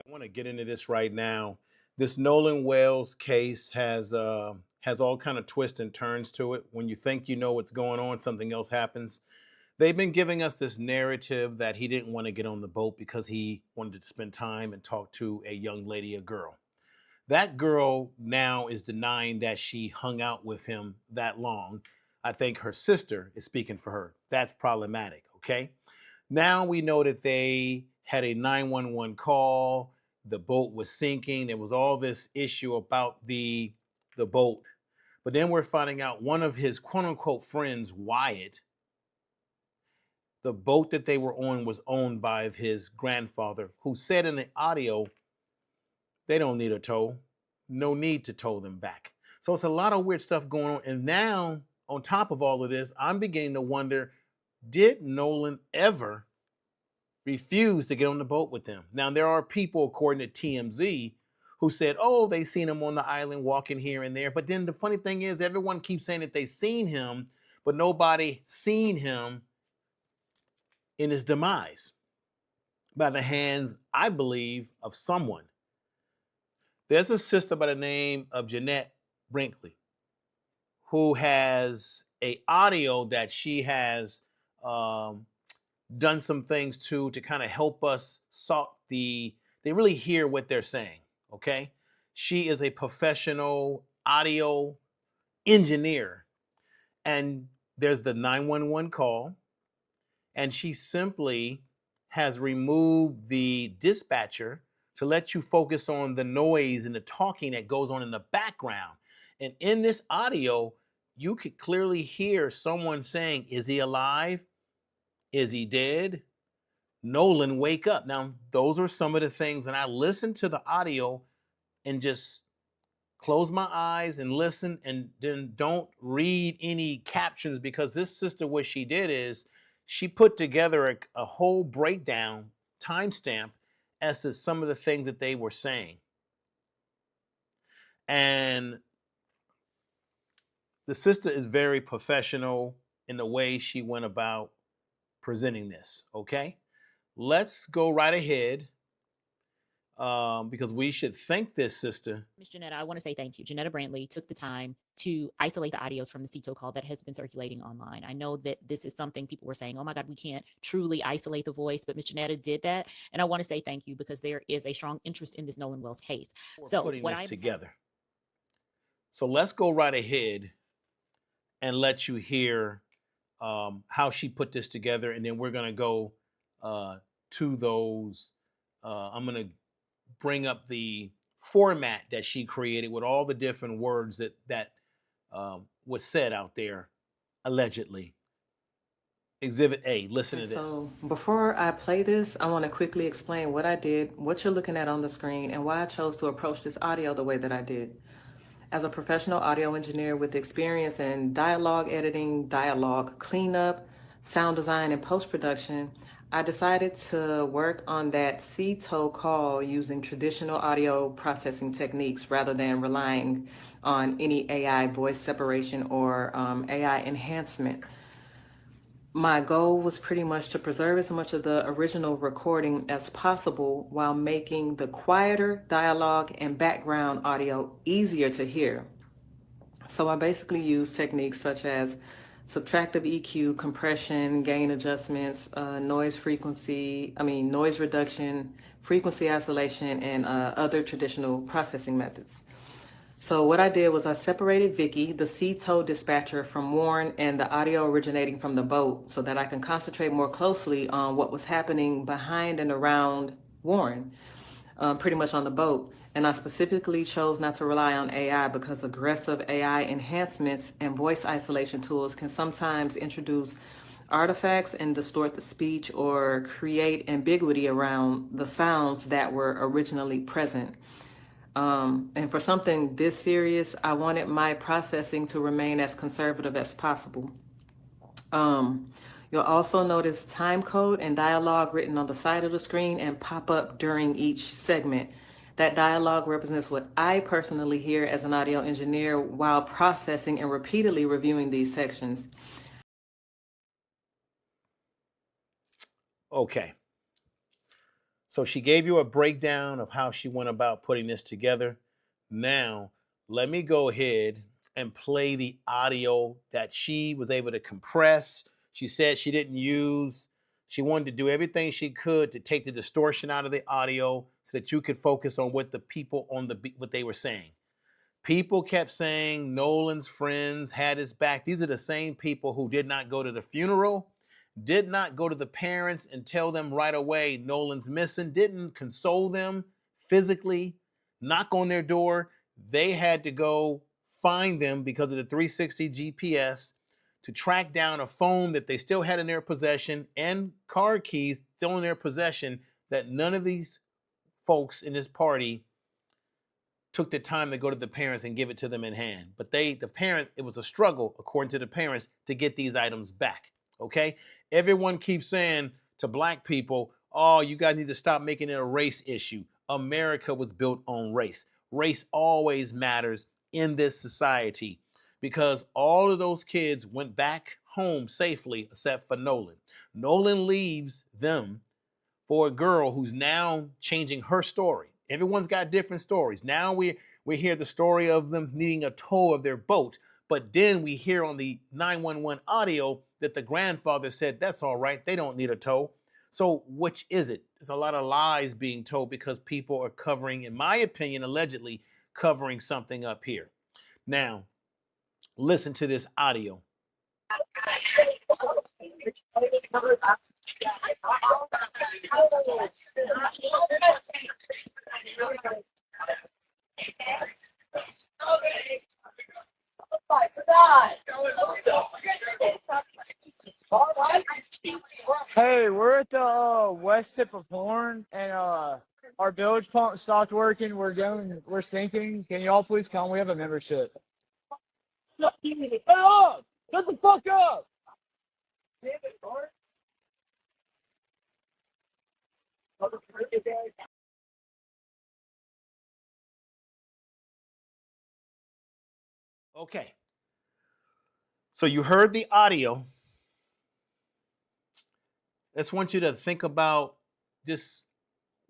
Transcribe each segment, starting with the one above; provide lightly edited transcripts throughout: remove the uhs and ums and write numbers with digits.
I want to get into this right now. This Nolan Wells case has all kind of twists and turns to it. When you think you know what's going on, something else happens. They've been giving us this narrative that he didn't want to get on the boat because he wanted to spend time and talk to a young lady, a girl. That girl now is denying that she hung out with him that long. I think her sister is speaking for her. That's problematic, okay? Now we know that they had a 911 call. The boat was sinking. There was all this issue about the boat. But then we're finding out one of his quote unquote friends, Wyatt, the boat that they were on was owned by his grandfather, who said in the audio, they don't need a tow. No need to tow them back. So it's a lot of weird stuff going on. And now, on top of all of this, I'm beginning to wonder, did Nolan ever refuse to get on the boat with them? Now, there are people, according to TMZ, who said, oh, they seen him on the island walking here and there. But then the funny thing is, everyone keeps saying that they seen him, but nobody seen him in his demise by the hands, I believe, of someone. There's a sister by the name of Jeanetta Brantley who has a audio that she has done some things to kind of help us they really hear what they're saying, okay? She is a professional audio engineer, and there's the 911 call, and she simply has removed the dispatcher to let you focus on the noise and the talking that goes on in the background. And in this audio, you could clearly hear someone saying, is he alive? Is he dead? Nolan, wake up. Now, those are some of the things, and I listened to the audio and just close my eyes and listen, and then don't read any captions, because this sister, what she did is she put together a whole breakdown, timestamp, as to some of the things that they were saying. And the sister is very professional in the way she went about presenting this, okay? Let's go right ahead, because we should thank this sister. Ms. Jeanetta, I want to say thank you. Jeanetta Brantley took the time to isolate the audios from the CETO call that has been circulating online. I know that this is something people were saying, oh my God, we can't truly isolate the voice, but Ms. Jeanetta did that. And I want to say thank you, because there is a strong interest in this Nolan Wells case. So putting this together. So let's go right ahead and let you hear how she put this together. And then we're going to go to those. I'm going to bring up the format that she created with all the different words that was said out there, allegedly. Exhibit A, listen to this. So before I play this, I want to quickly explain what I did, what you're looking at on the screen, and why I chose to approach this audio the way that I did. As a professional audio engineer with experience in dialogue editing, dialogue cleanup, sound design, and post-production, I decided to work on that CETO call using traditional audio processing techniques rather than relying on any AI voice separation or AI enhancement. My goal was pretty much to preserve as much of the original recording as possible while making the quieter dialogue and background audio easier to hear. So I basically used techniques such as subtractive EQ, compression, gain adjustments, noise reduction, frequency isolation, and other traditional processing methods. So what I did was I separated Vicky, the CETO dispatcher, from Warren and the audio originating from the boat, so that I can concentrate more closely on what was happening behind and around Warren, pretty much on the boat. And I specifically chose not to rely on AI because aggressive AI enhancements and voice isolation tools can sometimes introduce artifacts and distort the speech or create ambiguity around the sounds that were originally present. And for something this serious, I wanted my processing to remain as conservative as possible. You'll also notice time code and dialogue written on the side of the screen and pop up during each segment. That dialogue represents what I personally hear as an audio engineer while processing and repeatedly reviewing these sections. Okay. So she gave you a breakdown of how she went about putting this together. Now, let me go ahead and play the audio that she was able to compress. She said she didn't use, she wanted to do everything she could to take the distortion out of the audio so that you could focus on what the people on the what they were saying. People kept saying Nolan's friends had his back. These are the same people who did not go to the funeral, did not go to the parents and tell them right away Nolan's missing, didn't console them physically, knock on their door. They had to go find them because of the 360 GPS to track down a phone that they still had in their possession and car keys still in their possession that none of these folks in this party took the time to go to the parents and give it to them in hand. But the parents, it was a struggle, according to the parents, to get these items back. Okay? Everyone keeps saying to black people, oh, you guys need to stop making it a race issue. America was built on race. Race always matters in this society because all of those kids went back home safely except for Nolan. Nolan leaves them for a girl who's now changing her story. Everyone's got different stories. Now we hear the story of them needing a tow of their boat, but then we hear on the 911 audio that the grandfather said, that's all right, they don't need a tow. So which is it? There's a lot of lies being told because people are covering, in my opinion, allegedly covering something up here. Now, listen to this audio. Hey, we're at the west tip of Horn, and our bilge pump stopped working. We're sinking. Can y'all please come? We have a membership. Shut up! Shut the fuck up! Okay. So you heard the audio. I just want you to think about just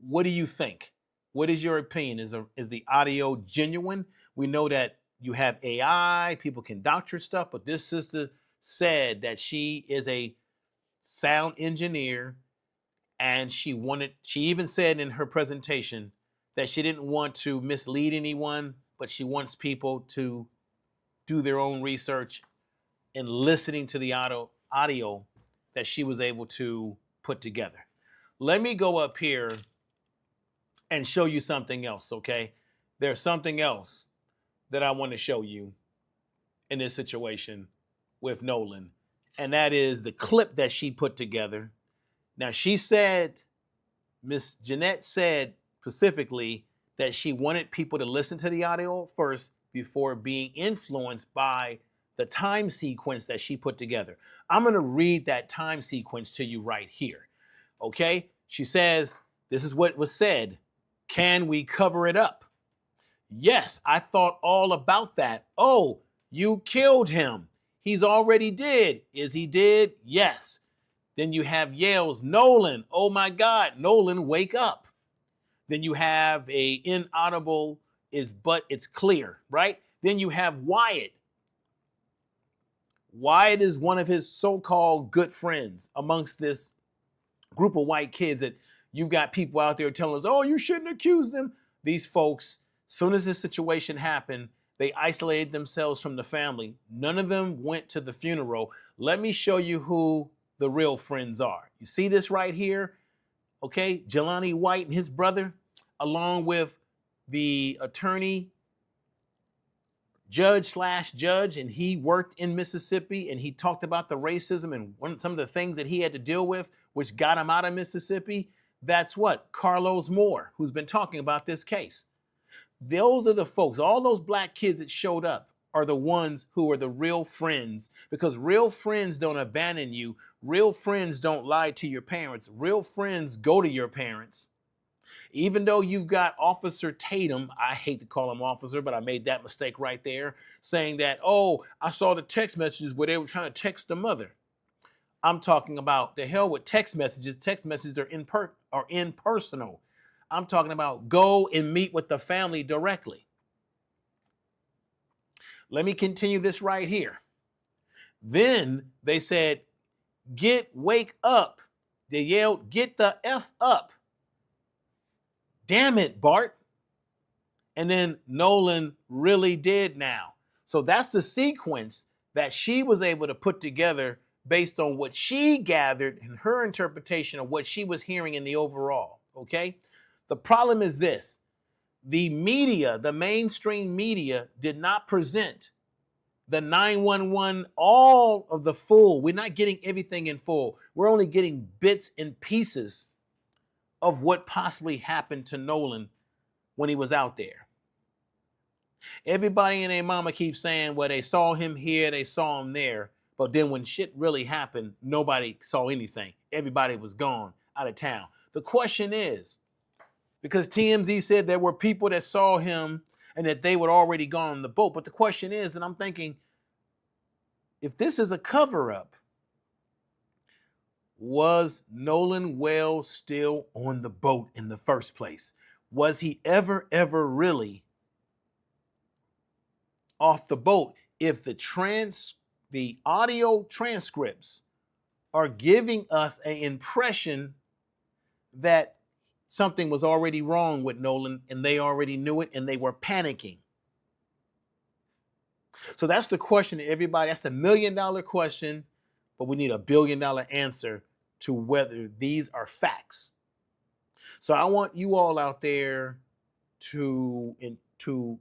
what do you think? What is your opinion? Is the audio genuine? We know that you have AI, people can doctor stuff, but this sister said that she is a sound engineer and she even said in her presentation that she didn't want to mislead anyone, but she wants people to do their own research and listening to the audio that she was able to put together. Let me go up here and show you something else, okay? There's something else that I want to show you in this situation with Nolan, and that is the clip that she put together. Now, she said, Miss Jeanette said specifically that she wanted people to listen to the audio first before being influenced by the time sequence that she put together. I'm going to read that time sequence to you right here. Okay? She says, this is what was said. Can we cover it up? Yes, I thought all about that. Oh, you killed him. He's already dead. Is he dead? Yes. Then you have Yale's Nolan. Oh my God, Nolan, wake up. Then you have a inaudible but it's clear, right? Then you have Wyatt. Wyatt is one of his so-called good friends amongst this group of white kids that you've got people out there telling us, oh, you shouldn't accuse them. These folks, as soon as this situation happened, they isolated themselves from the family. None of them went to the funeral. Let me show you who the real friends are. You see this right here? Okay, Jelani White and his brother, along with the attorney, judge, and he worked in Mississippi, and he talked about the racism and some of the things that he had to deal with, which got him out of Mississippi. That's what? Carlos Moore, who's been talking about this case. Those are the folks, all those black kids that showed up are the ones who are the real friends, because real friends don't abandon you. Real friends don't lie to your parents. Real friends go to your parents. Even though you've got Officer Tatum, I hate to call him officer, but I made that mistake right there, saying that, oh, I saw the text messages where they were trying to text the mother. I'm talking about the hell with text messages. Text messages are impersonal. I'm talking about go and meet with the family directly. Let me continue this right here. Then they said, wake up. They yelled, get the F up. Damn it, Bart. And then Nolan really did now. So that's the sequence that she was able to put together based on what she gathered and her interpretation of what she was hearing in the overall, okay? The problem is this. The media, the mainstream media, did not present the 911, all of the full. We're not getting everything in full. We're only getting bits and pieces of what possibly happened to Nolan when he was out there. Everybody and their mama keeps saying, well, they saw him here, they saw him there. But then when shit really happened, nobody saw anything. Everybody was gone out of town. The question is, because TMZ said there were people that saw him and that they were already gone on the boat. But the question is, and I'm thinking, if this is a cover-up, was Nolan Wells still on the boat in the first place? Was he ever really off the boat? If the audio transcripts are giving us an impression that something was already wrong with Nolan and they already knew it and they were panicking. So that's the question to everybody. That's the $1 million question, but we need a $1 billion answer to whether these are facts. So I want you all out there to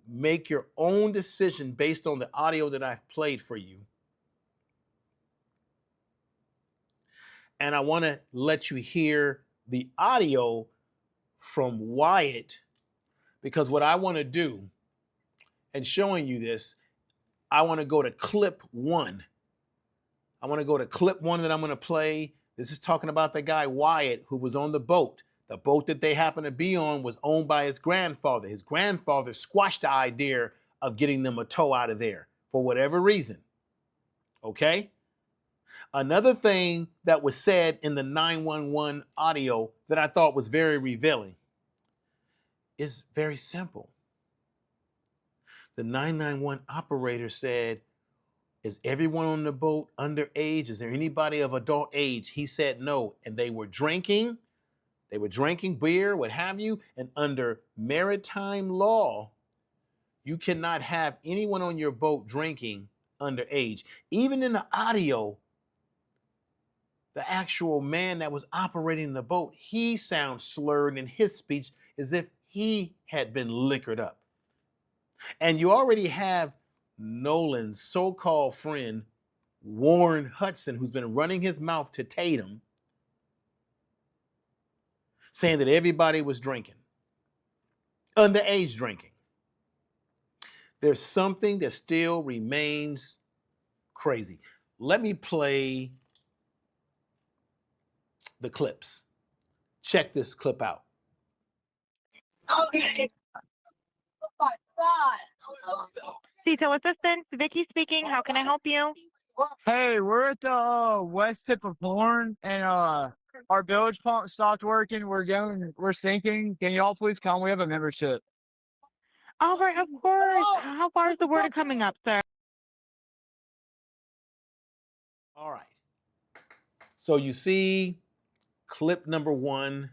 make your own decision based on the audio that I've played for you. And I want to let you hear the audio from Wyatt, because what I want to do in showing you this, I want to go to clip 1. I want to go to clip 1 that I'm going to play. This is talking about the guy Wyatt who was on the boat. The boat that they happened to be on was owned by his grandfather. His grandfather squashed the idea of getting them a tow out of there for whatever reason. Okay? Another thing that was said in the 911 audio that I thought was very revealing is very simple. The 911 operator said, is everyone on the boat underage? Is there anybody of adult age? He said no, and they were drinking. They were drinking beer, what have you, and under maritime law, you cannot have anyone on your boat drinking underage. Even in the audio, the actual man that was operating the boat, he sounds slurred in his speech as if he had been liquored up. And you already have Nolan's so-called friend, Warren Hudson, who's been running his mouth to Tatum, saying that everybody was drinking, underage drinking. There's something that still remains crazy. Let me play the clips. Check this clip out. Okay. Oh my God. Detail assistant, Vicky speaking. How can I help you? Hey, we're at the west tip of Horn, and our bilge pump stopped working. We're sinking. Can y'all please come? We have a membership. All right, of course. How far is the word coming up, sir? All right. So you see clip number 1.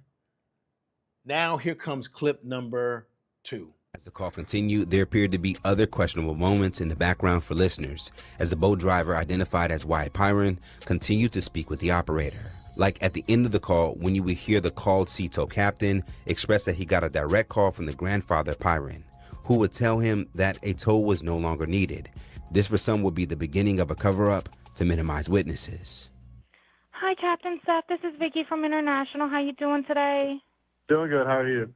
Now here comes clip number 2. As the call continued, there appeared to be other questionable moments in the background for listeners, as the boat driver, identified as Wyatt Pyron, continued to speak with the operator. Like at the end of the call, when you would hear the called sea tow captain express that he got a direct call from the grandfather Pyron, who would tell him that a tow was no longer needed. This for some would be the beginning of a cover-up to minimize witnesses. Hi, Captain Seth. This is Vicky from International. How you doing today? Doing good. How are you?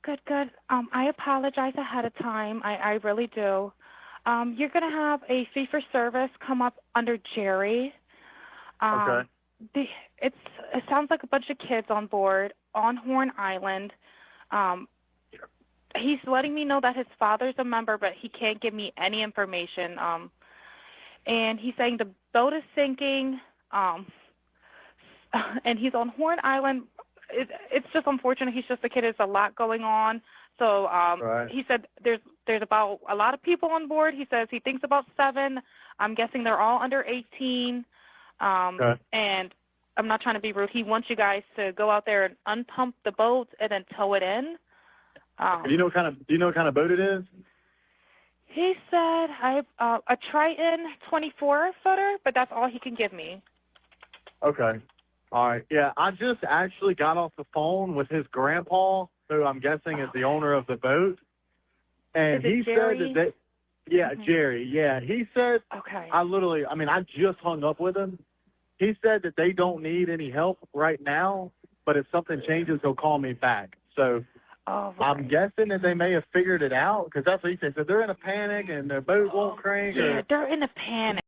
Good, good. I apologize ahead of time. I really do. You're going to have a fee for service come up under Jerry. Okay. It sounds like a bunch of kids on board on Horn Island. He's letting me know that his father's a member, but he can't give me any information. And he's saying the boat is sinking. Um, and he's on Horn Island. It's just unfortunate. He's just a kid. There's a lot going on. So Right. he said there's about a lot of people on board. He says he thinks about 7. I'm guessing they're all under 18. Okay. And I'm not trying to be rude. He wants you guys to go out there and unpump the boat and then tow it in. Do you know what kind of boat it is? He said a Triton 24-footer, but that's all he can give me. Okay. All right. Yeah, I just actually got off the phone with his grandpa, who I'm guessing is the owner of the boat, and Is it he Jerry? said that yeah, Mhm. Jerry. Yeah, he said Okay. I just hung up with him. He said that they don't need any help right now, but if something changes, he'll call me back. So Oh, I'm right. guessing that they may have figured it out, because that's what he said. So they're in a panic and their boat won't crank. Yeah, Or, they're in a panic.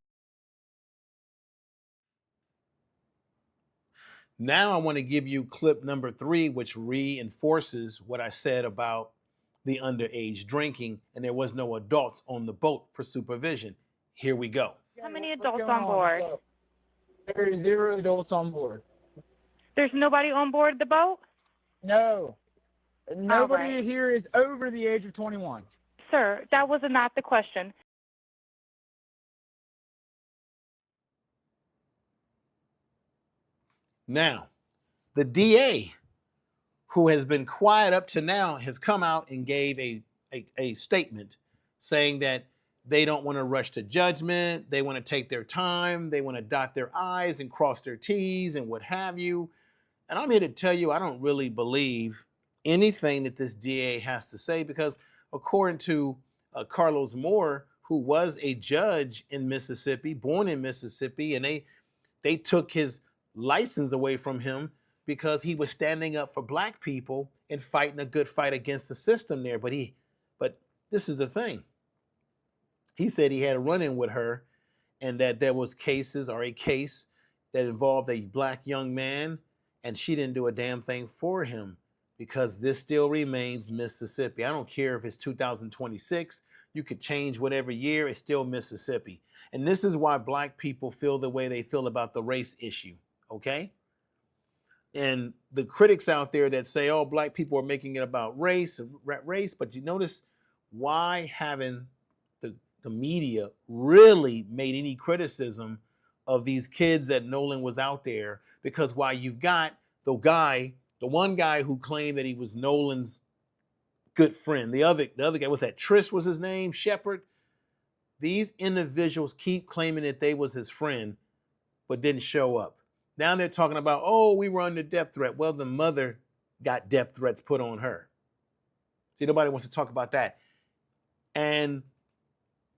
Now I want to give you clip number 3, which reinforces what I said about the underage drinking, and there was no adults on the boat for supervision. Here we go. How many What's adults going on board? What's up? There are 0 adults on board. There's nobody on board the boat? No. Nobody right. here is over the age of 21. Sir, that was not the question. Now, the DA, who has been quiet up to now, has come out and gave a statement saying that they don't want to rush to judgment. They want to take their time. They want to dot their I's and cross their T's and what have you. And I'm here to tell you, I don't really believe anything that this DA has to say, because according to Carlos Moore, who was a judge in Mississippi, born in Mississippi, and they took his license away from him because he was standing up for black people and fighting a good fight against the system there. But this is the thing. He said he had a run-in with her, and that there was a case that involved a black young man, and she didn't do a damn thing for him, because this still remains Mississippi. I don't care if it's 2026. You could change whatever year, it's still Mississippi. And this is why black people feel the way they feel about the race issue, okay? And the critics out there that say, oh, black people are making it about race, but you notice why haven't the media really made any criticism of these kids that Nolan was out there? Because while you've got the one guy who claimed that he was Nolan's good friend, the other guy, was that Trish was his name, Shepard? These individuals keep claiming that they was his friend, but didn't show up. Now they're talking about, oh, we were under death threat. Well, the mother got death threats put on her. See, nobody wants to talk about that. And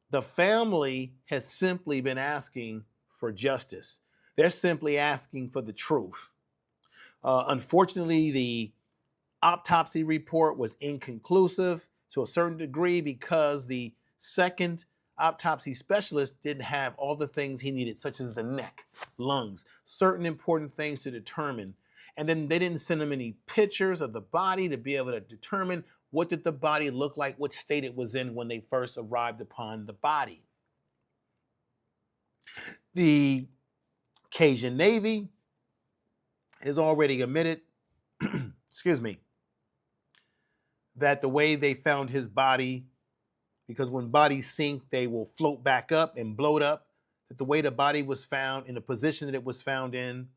the family has simply been asking for justice. They're simply asking for the truth. Unfortunately, the autopsy report was inconclusive to a certain degree, because the second autopsy specialist didn't have all the things he needed, such as the neck, lungs, certain important things to determine. And then they didn't send him any pictures of the body to be able to determine what did the body look like, what state it was in when they first arrived upon the body. The Cajun Navy has already admitted, excuse me, that the way they found his body, because when bodies sink, they will float back up and bloat up, that the way the body was found, in the position that it was found in,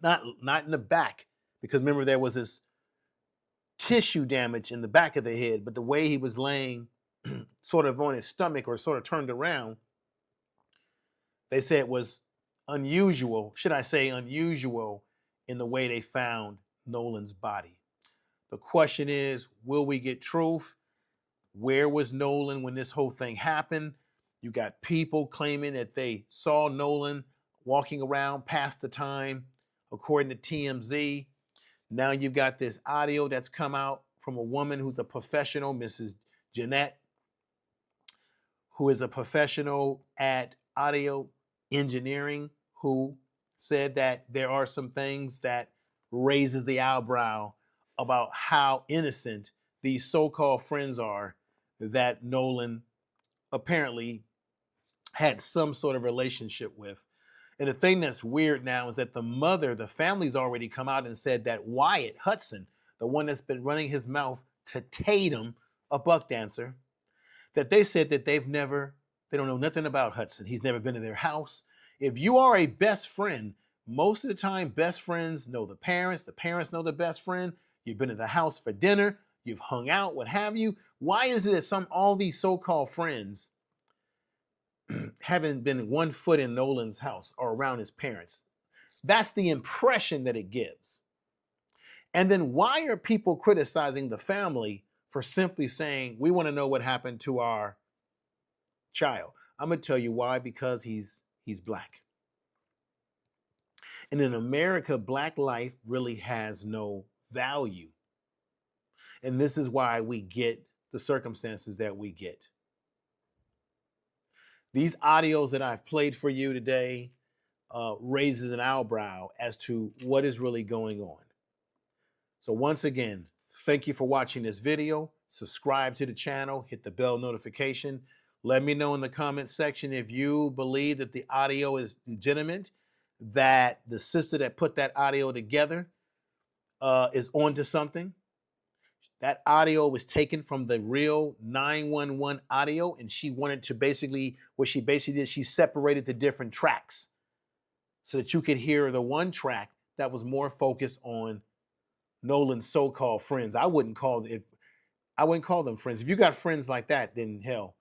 not in the back, because remember there was this tissue damage in the back of the head, but the way he was laying sort of on his stomach or sort of turned around, they said it was unusual, should I say unusual, in the way they found Nolan's body. The question is, will we get truth? Where was Nolan when this whole thing happened? You got people claiming that they saw Nolan walking around past the time, according to TMZ. Now you've got this audio that's come out from a woman who's a professional, Mrs. Jeanette, who is a professional at audio engineering, who said that there are some things that raises the eyebrow about how innocent these so-called friends are that Nolan apparently had some sort of relationship with. And the thing that's weird now is that the family's already come out and said that Wyatt Hudson, the one that's been running his mouth to Tatum, a buck dancer, that they said that they don't know nothing about Hudson. He's never been to their house. If you are a best friend, most of the time, best friends know the parents know the best friend. You've been to the house for dinner, you've hung out, what have you. Why is it that all these so-called friends haven't been 1 foot in Nolan's house or around his parents? That's the impression that it gives. And then why are people criticizing the family for simply saying, we want to know what happened to our child? I'm going to tell you why, because he's black. And in America, black life really has no value. And this is why we get the circumstances that we get. These audios that I've played for you today raises an eyebrow as to what is really going on. So once again, thank you for watching this video. Subscribe to the channel, hit the bell notification. Let me know in the comment section if you believe that the audio is legitimate, that the sister that put that audio together is onto something. That audio was taken from the real 911 audio, and she wanted to what she basically did, she separated the different tracks so that you could hear the one track that was more focused on Nolan's so-called friends. I wouldn't call them friends. If you got friends like that, then hell,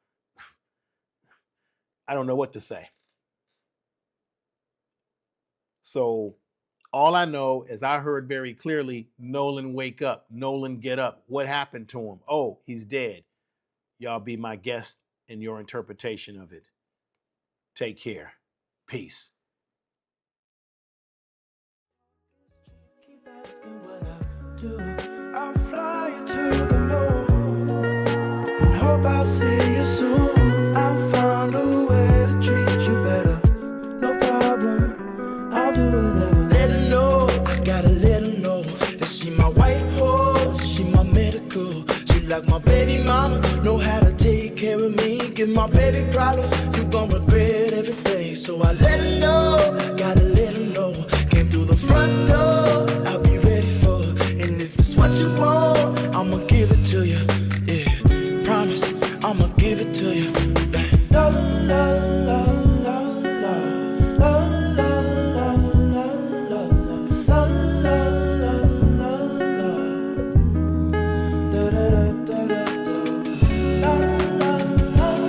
I don't know what to say. So all I know is I heard very clearly, Nolan, wake up. Nolan, get up. What happened to him? Oh, he's dead. Y'all be my guest in your interpretation of it. Take care. Peace. Keep asking what I'll do. I'll fly you to the moon and hope I'll see you soon. I'll find a way to treat you better. No problem, I'll do whatever. Let her know, I gotta let her know that she my white horse, she my medical. She like my baby mama, know how to take care of me. Give my baby problems, you gon' regret everything. So I let her know, gotta let her know. Came through the front door, I'll be ready for her. And if it's what you want, I'ma give it to you. Yeah, promise, I'ma give it to you. La la la la la la la la la la la la la la. Da da da da da. La la la la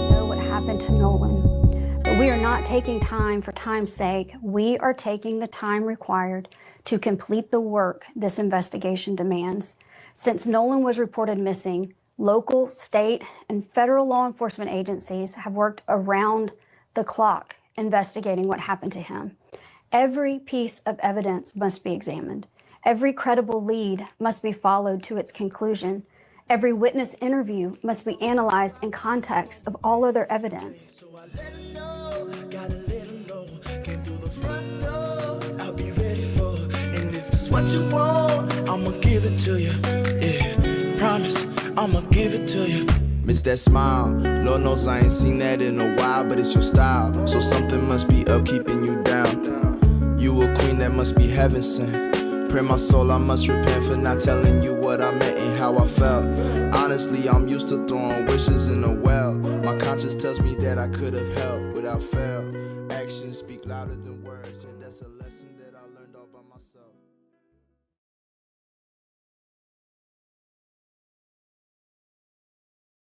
Know what happened to Nolan, but we are not taking time for time's sake. We are taking the time required to complete the work this investigation demands. Since Nolan was reported missing, local, state, and federal law enforcement agencies have worked around the clock investigating what happened to him. Every piece of evidence must be examined. Every credible lead must be followed to its conclusion. Every witness interview must be analyzed in context of all other evidence. So I let her know, gotta let her know. Came through the front door, I'll be ready for her. And if it's what you want, I'ma give it to you. Yeah, promise, I'ma give it to you. Miss that smile, Lord knows I ain't seen that in a while, but it's your style. So something must be up keeping you down. You a queen that must be heaven sent. Pray my soul, I must repent for not telling you what I meant and how I felt. Honestly, I'm used to throwing wishes in a well. My conscience tells me that I could have helped without fail. Actions speak louder than words, and that's a lesson that